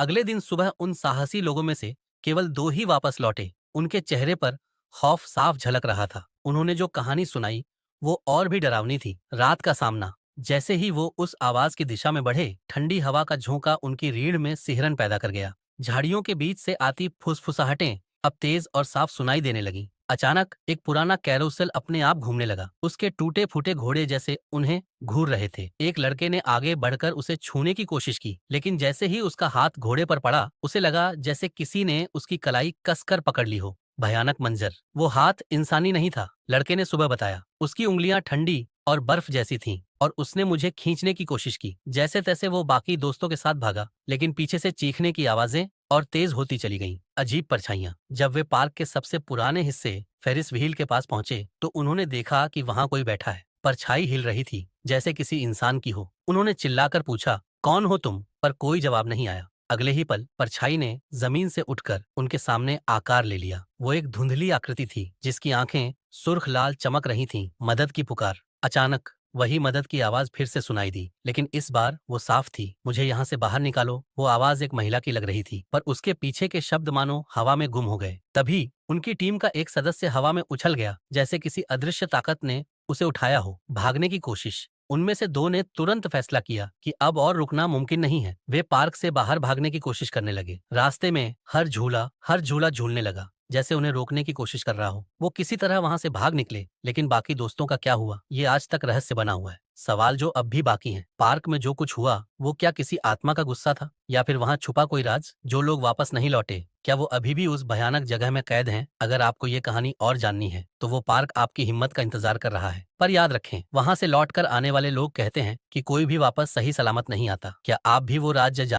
अगले दिन सुबह उन साहसी लोगों में से केवल 2 ही वापस लौटे। उनके चेहरे पर खौफ साफ झलक रहा था। उन्होंने जो कहानी सुनाई वो और भी डरावनी थी। रात का सामना। जैसे ही वो उस आवाज की दिशा में बढ़े, ठंडी हवा का झोंका उनकी रीढ़ में सिहरन पैदा कर गया। झाड़ियों के बीच से आती फुसफुसाहटें अब तेज और साफ सुनाई देने लगी। अचानक एक पुराना कैरोसेल अपने आप घूमने लगा। उसके टूटे फूटे घोड़े जैसे उन्हें घूर रहे थे। एक लड़के ने आगे बढ़कर उसे छूने की कोशिश की, लेकिन जैसे ही उसका हाथ घोड़े पर पड़ा, उसे लगा जैसे किसी ने उसकी कलाई कसकर पकड़ ली हो। भयानक मंजर। वो हाथ इंसानी नहीं था, लड़के ने सुबह बताया। उसकी उंगलियां ठंडी और बर्फ जैसी थीं और उसने मुझे खींचने की कोशिश की। जैसे तैसे वो बाकी दोस्तों के साथ भागा, लेकिन पीछे से चीखने की आवाजें और तेज होती चली गईं। अजीब परछाइयां। जब वे पार्क के सबसे पुराने हिस्से फेरिस व्हील के पास पहुंचे तो उन्होंने देखा कि वहां कोई बैठा है। परछाई हिल रही थी, जैसे किसी इंसान की हो। उन्होंने चिल्लाकर पूछा, कौन हो तुम? पर कोई जवाब नहीं आया। अगले ही पल परछाई ने जमीन से उठकर उनके सामने आकार ले लिया। वो एक धुंधली आकृति थी जिसकी आंखें सुर्ख लाल चमक रही थीं। मदद की पुकार। अचानक वही मदद की आवाज फिर से सुनाई दी, लेकिन इस बार वो साफ थी। मुझे यहाँ से बाहर निकालो। वो आवाज एक महिला की लग रही थी, पर उसके पीछे के शब्द मानो हवा में गुम हो गए। तभी उनकी टीम का एक सदस्य हवा में उछल गया, जैसे किसी अदृश्य ताकत ने उसे उठाया हो। भागने की कोशिश। उनमें से 2 ने तुरंत फैसला किया कि अब और रुकना मुमकिन नहीं है। वे पार्क से बाहर भागने की कोशिश करने लगे। रास्ते में हर झूला झूलने लगा, जैसे उन्हें रोकने की कोशिश कर रहा हो। वो किसी तरह वहां से भाग निकले, लेकिन बाकी दोस्तों का क्या हुआ, ये आज तक रहस्य बना हुआ है। सवाल जो अब भी बाकी हैं, पार्क में जो कुछ हुआ वो क्या किसी आत्मा का गुस्सा था, या फिर वहां छुपा कोई राज? जो लोग वापस नहीं लौटे, क्या वो अभी भी उस भयानक जगह में कैद हैं? अगर आपको ये कहानी और जाननी है तो वो पार्क आपकी हिम्मत का इंतजार कर रहा है। पर याद रखें, वहां से लौटकर आने वाले लोग कहते हैं कि कोई भी वापस सही सलामत नहीं आता। क्या आप भी वो राज